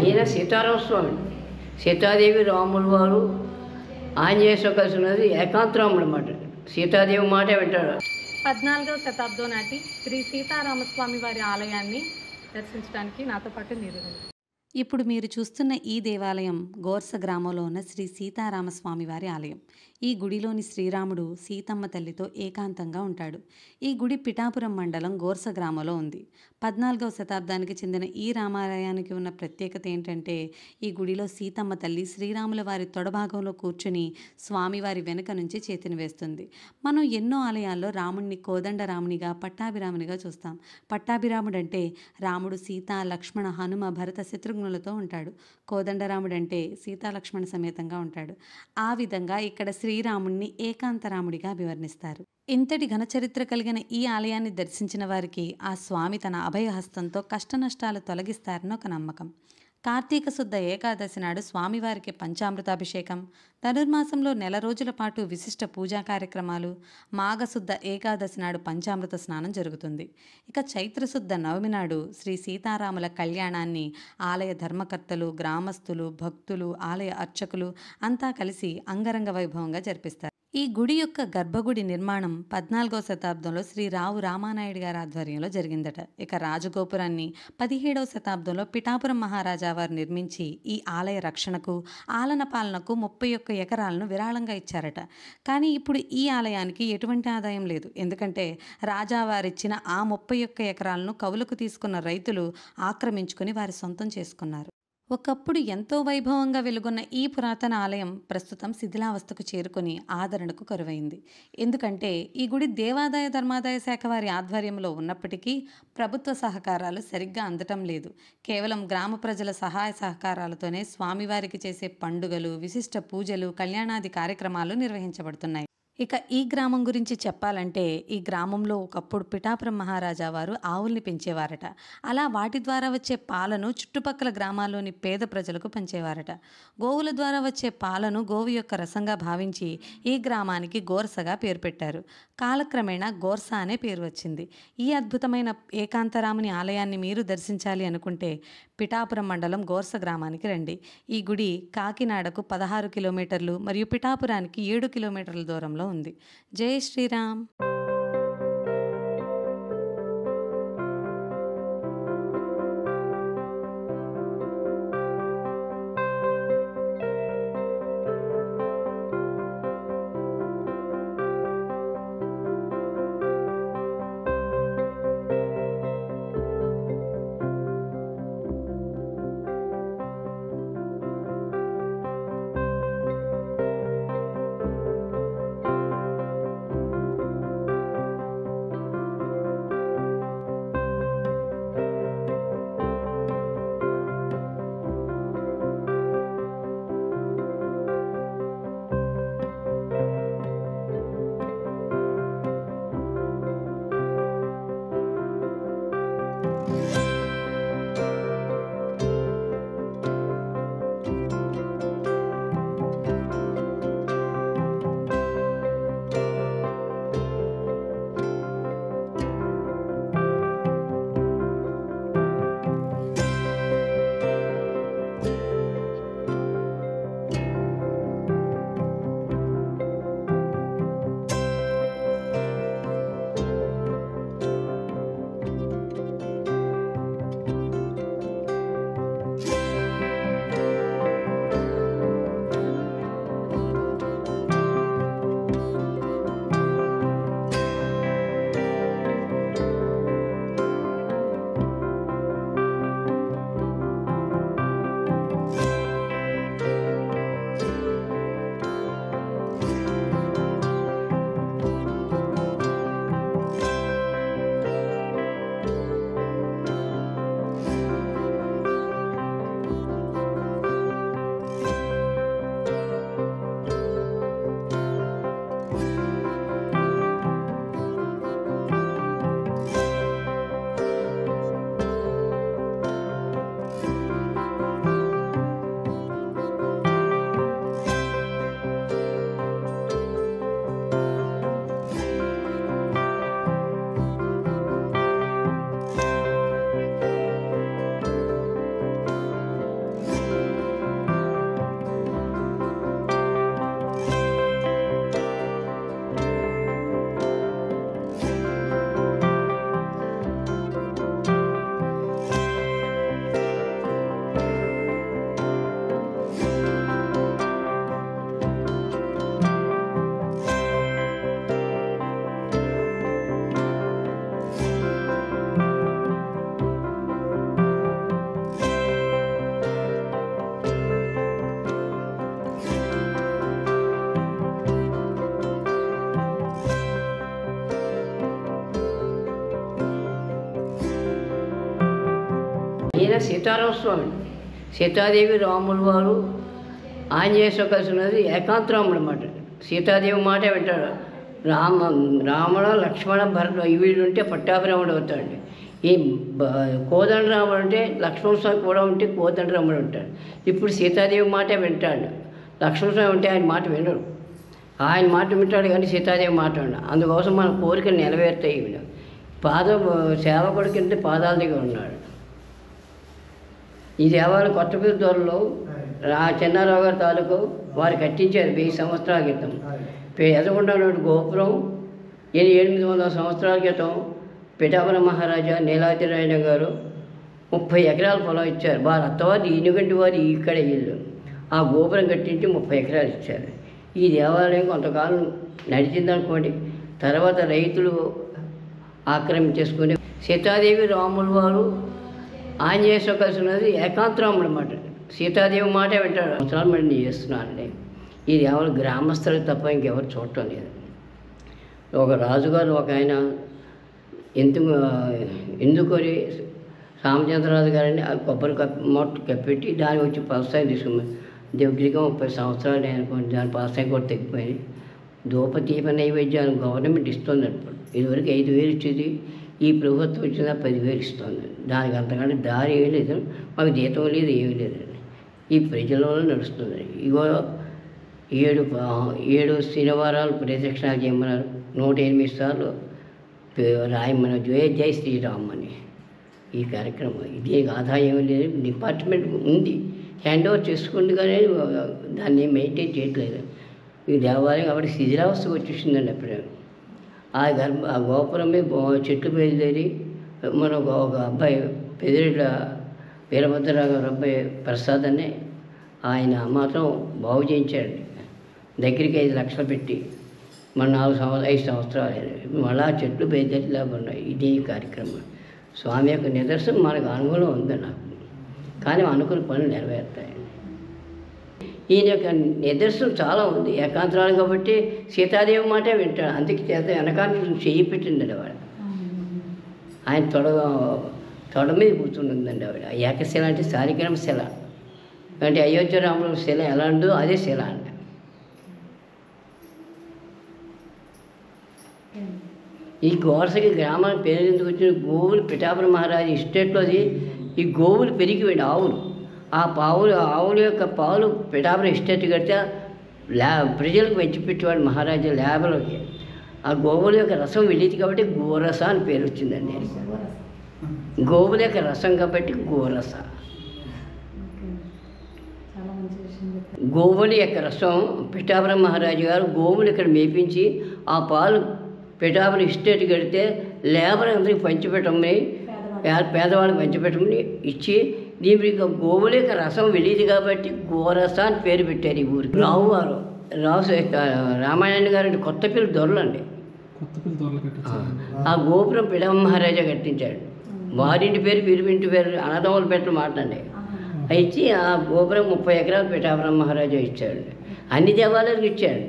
ఈయన సీతారామ స్వామి, సీతాదేవి రాములు వారు ఆంజనేయ కలిసి ఉన్నది ఏకాంతరాముడు అన్నమాట. సీతాదేవి మాట వింటాడు. 14వ శతాబ్దం నాటి శ్రీ సీతారామస్వామి వారి ఆలయాన్ని దర్శించడానికి నాతో పాటు మీరు రండి. ఇప్పుడు మీరు చూస్తున్న ఈ దేవాలయం గోర్స గ్రామంలో ఉన్న శ్రీ సీతారామస్వామి వారి ఆలయం. ఈ గుడిలోని శ్రీరాముడు సీతమ్మ తల్లితో ఏకాంతంగా ఉంటాడు. ఈ గుడి పిఠాపురం మండలం గోర్స గ్రామంలో ఉంది. 14వ శతాబ్దానికి చెందిన ఈ రామాలయానికి ఉన్న ప్రత్యేకత ఏంటంటే, ఈ గుడిలో సీతమ్మ తల్లి శ్రీరాముల వారి తొడభాగంలో కూర్చుని స్వామివారి వెనుక నుంచి చేతిని వేస్తుంది. మనం ఎన్నో ఆలయాల్లో రాముణ్ణి కోదండరామునిగా, పట్టాభిరామునిగా చూస్తాం. పట్టాభిరాముడు అంటే రాముడు సీత, లక్ష్మణ, హనుమ, భరత, శత్రుఘ్నులతో ఉంటాడు. కోదండరాముడంటే సీతాలక్ష్మణ సమేతంగా ఉంటాడు. ఆ విధంగా ఇక్కడ శ్రీరాముణ్ణి ఏకాంతరాముడిగా అభివర్ణిస్తారు. ఇంతటి ఘనచరిత్ర కలిగిన ఈ ఆలయాన్ని దర్శించిన వారికి ఆ స్వామి తన అభయహస్తంతో కష్టనష్టాలు తొలగిస్తారని ఒక నమ్మకం. కార్తీక శుద్ధ ఏకాదశి నాడు స్వామివారికి పంచామృతాభిషేకం, ధనుర్మాసంలో నెల రోజుల పాటు విశిష్ట పూజా కార్యక్రమాలు, మాఘశుద్ధ ఏకాదశి నాడు పంచామృత స్నానం జరుగుతుంది. ఇక చైత్రశుద్ధ నవమి నాడు శ్రీ సీతారాముల కళ్యాణాన్ని ఆలయ ధర్మకర్తలు, గ్రామస్తులు, భక్తులు, ఆలయ అర్చకులు అంతా కలిసి అంగరంగ వైభవంగా జరిపిస్తారు. ఈ గుడి యొక్క గర్భగుడి నిర్మాణం 14వ శతాబ్దంలో శ్రీ రావు రామానాయుడు గారి ఆధ్వర్యంలో జరిగిందట. ఇక రాజగోపురాన్ని 17వ శతాబ్దంలో పిఠాపురం మహారాజా వారు నిర్మించి ఈ ఆలయ రక్షణకు, ఆలన పాలనకు 31 ఎకరాలను విరాళంగా ఇచ్చారట. కానీ ఇప్పుడు ఈ ఆలయానికి ఎటువంటి ఆదాయం లేదు. ఎందుకంటే రాజావారిచ్చిన ఆ 31 ఎకరాలను కవులకు తీసుకున్న రైతులు ఆక్రమించుకుని వారి సొంతం చేసుకున్నారు. ఒకప్పుడు ఎంతో వైభవంగా వెలుగొన్న ఈ పురాతన ఆలయం ప్రస్తుతం శిథిలావస్థకు చేరుకొని ఆదరణకు కరువైంది. ఎందుకంటే ఈ గుడి దేవాదాయ ధర్మాదాయ శాఖ వారి ఆధ్వర్యంలో ఉన్నప్పటికీ ప్రభుత్వ సహకారాలు సరిగ్గా అందటం లేదు. కేవలం గ్రామ ప్రజల సహాయ సహకారాలతోనే స్వామివారికి చేసే పండుగలు, విశిష్ట పూజలు, కళ్యాణాది కార్యక్రమాలు నిర్వహించబడుతున్నాయి. ఇక ఈ గ్రామం గురించి చెప్పాలంటే, ఈ గ్రామంలో ఒకప్పుడు పిఠాపురం మహారాజా వారు ఆవుల్ని పెంచేవారట. అలా వాటి ద్వారా వచ్చే పాలను చుట్టుపక్కల గ్రామాల్లోని పేద ప్రజలకు పంచేవారట. గోవుల ద్వారా వచ్చే పాలను గోవు యొక్క రసంగా భావించి ఈ గ్రామానికి గోర్సగా పేరు పెట్టారు. కాలక్రమేణా గోర్స అనే పేరు వచ్చింది. ఈ అద్భుతమైన ఏకాంతరాముని ఆలయాన్ని మీరు దర్శించాలి అనుకుంటే పిఠాపురం మండలం గోర్స గ్రామానికి రండి. ఈ గుడి కాకినాడకు 16 కిలోమీటర్లు మరియు పిఠాపురానికి 7 కిలోమీటర్ల దూరంలో ఉంది. జై శ్రీరామ్. సీతారామస్వామి, సీతాదేవి రాముల వారు ఆంజనేయ కలిసి ఉన్నది ఏకాంతరాముడు అన్నమాట. సీతాదేవి మాట వింటాడు. రాముడ లక్ష్మణ భరత వీళ్ళు ఉంటే పట్టాభిరాముడు అవుతాడు. ఈ కోదండరాముడు అంటే లక్ష్మణ స్వామి కూడా ఉంటే కోదండరాముడు ఉంటాడు. ఇప్పుడు సీతాదేవి మాట వింటాడు. లక్ష్మణ స్వామి ఉంటే ఆయన మాట వినడు. ఆయన మాట వింటాడు కానీ సీతాదేవి మాట వినడు. అందుకోసం మన కోరికలు నెరవేరుతాయి. ఈవిడ సేవకుడి కింద పాదాల దగ్గర ఉన్నాడు. ఈ దేవాలయం కొత్తపల్లి దొరలో చెన్నారావు గారి తాలూకు వారు కట్టించారు 1000 సంవత్సరాల క్రితం. ఎదగొండ గోపురం 800 సంవత్సరాల క్రితం పిఠాపురం మహారాజా నీలాద్రినారాయణ గారు 30 ఎకరాల పొలం ఇచ్చారు. వారి అత్తవారు ఈనుగంటి వారు ఇక్కడ ఇల్లు. ఆ గోపురం కట్టించి 30 ఎకరాలు ఇచ్చారు. ఈ దేవాలయం కొంతకాలం నడిచిందనుకోండి. తర్వాత రైతులు ఆక్రమించేసుకుని సీతాదేవి రాముల వారు ఆంజనేయ కలిసి ఉన్నది ఏకాంతరాముడు అన్నమాట. సీతాదేవి మాట వింటాడు. సంవత్సరాలు మరి నేను చేస్తున్నానండి. ఈ దేవాలయం గ్రామస్తులకు తప్ప ఇంకెవరు చూడటం లేదు. ఒక రాజుగారు ఒక ఆయన ఎందుకొని రామచంద్రరాజు గారిని ఆ కొబ్బరి మొట్ట కప్పెట్టి దానికి వచ్చి పలసాయం తీసుకున్నాను. దగ్గరగా 30 సంవత్సరాలు నేను అనుకోండి. దాని పలసాయం కూడా తగ్గిపోయింది. ధూపదీప నైవేద్యాలు గవర్నమెంట్ ఇస్తుంది అప్పుడు. ఇదివరకు 5,000 ఇచ్చేది. ఈ ప్రభుత్వం వచ్చిన 10,000 ఇస్తుంది. దానికి అంతకంటే దారి ఏమీ లేదు. మాకు జీతం లేదు, ఏమీ లేదండి. ఈ ప్రజలలో నడుస్తుంది. ఇగో 7 శనివారాలు ప్రదక్షిణాలు చేయమన్నారు. 108 సార్లు రాయమని జయ శ్రీరామ్ అని ఈ కార్యక్రమం. దీనికి ఆదాయం లేదు. డిపార్ట్మెంట్ ఉంది, హ్యాండ్ ఓవర్ చేసుకుంది కానీ దాన్ని మెయింటైన్ చేయట్లేదు. ఈ దేవాలయం కాబట్టి శిథిలావస్థకు వచ్చేసిందండి. అప్పుడే ఆ గోపురం మీద చెట్లు బయలుదేరి మన ఒక అబ్బాయి పెదిరెడ్ల వీరభద్రరావు గారు అబ్బాయి ప్రసాద్ అని ఆయన మాత్రం బాగు చేయించాడు. దగ్గరికి 5 లక్షలు పెట్టి మన 5 సంవత్సరాలు మళ్ళా చెట్లు బయలుదేరిలాగా ఉన్నాయి. ఇదే కార్యక్రమం. స్వామి యొక్క నిదర్శనం మనకు అనుకూలం ఉంది నాకు, కానీ అనుకున్న పనులు నెరవేరుతాయి. ఈయన యొక్క నిదర్శనం చాలా ఉంది. ఏకాంతరాలు కాబట్టి సీతాదేవి మాటే వింటాడు. అందుకే చేత వెనకాల చెయ్యి పెట్టిందండి ఆవిడ. ఆయన తొడ మీద కూర్చుంటుందండి ఆవిడ. ఏకశిల అంటే సారిగ్రామ శిల అంటే అయోధ్య రాముల శిల ఎలా ఉందో అదే శిల అండి. ఈ గోరసకి గ్రామానికి పేరు ఎందుకు వచ్చిన గోవులు పిఠాపురం మహారాజు ఎస్టేట్లోది. ఈ గోవులు పెరిగిపోయింది ఆవులు. ఆ ఆవుల యొక్క పాలు పిఠాపురం ఎస్టేట్ కడితే ప్రజలకు పంచిపెట్టేవాడు మహారాజా ల్యాబ్లోకి. ఆ గోవుల యొక్క రసం వెళ్ళేది కాబట్టి గోరస అని పేరు వచ్చిందండి. గోవుల యొక్క రసం కాబట్టి గోరస. గోవుల యొక్క రసం పిఠాపురం మహారాజు గారు గోవులు ఇక్కడ మేపించి ఆ పాలు పిఠాపురం ఎస్టేట్ కడితే లేబర్ అందరికి పంచిపెట్టమని పేదవాళ్ళకి పంచిపెట్టమని ఇచ్చి దీనికి గోవుల యొక్క రసం వెళ్ళేది కాబట్టి గోరస అని పేరు పెట్టారు ఈ ఊరికి. రామాయణ గారు కొత్తపల్లి దొరలండి. ఆ గోపురం పిఠాపురం మహారాజా కట్టించాడు. వారింటి పేరు వీరింటి పేరు అన్నదమ్ముల పేర్లు మాట్లాడండి. ఇచ్చి ఆ గోపురం 30 ఎకరాలు పిఠాపురం మహారాజా ఇచ్చాడు. అన్ని దేవాలయాలకు ఇచ్చాడు.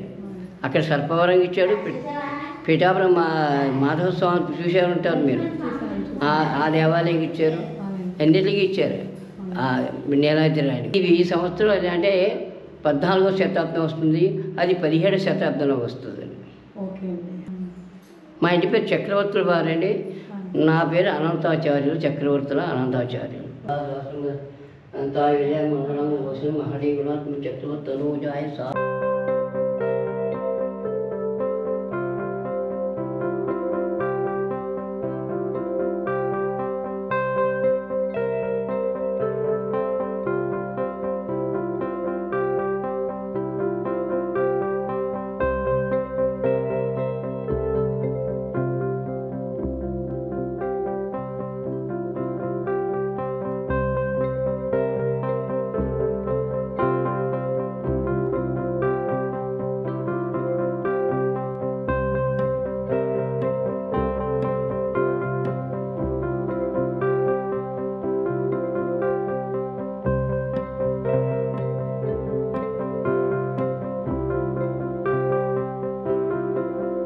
అక్కడ సర్పవరం ఇచ్చాడు. పిఠాపురం మాధవ స్వామి చూసే ఉంటారు మీరు. ఆ దేవాలయం ఇచ్చారు. అన్నిటికీ ఇచ్చారు. నీలాద్రినారాయణ ఇవి ఈ సంవత్సరం అంటే 14వ శతాబ్దం వస్తుంది. అది 17వ శతాబ్దంలో వస్తుంది. మా ఇంటి పేరు చక్రవర్తుల వారండి. నా పేరు అనంతాచార్యులు, చక్రవర్తుల అనంతాచార్యులు. అంతా మహాదేవుడు చక్రవర్తులు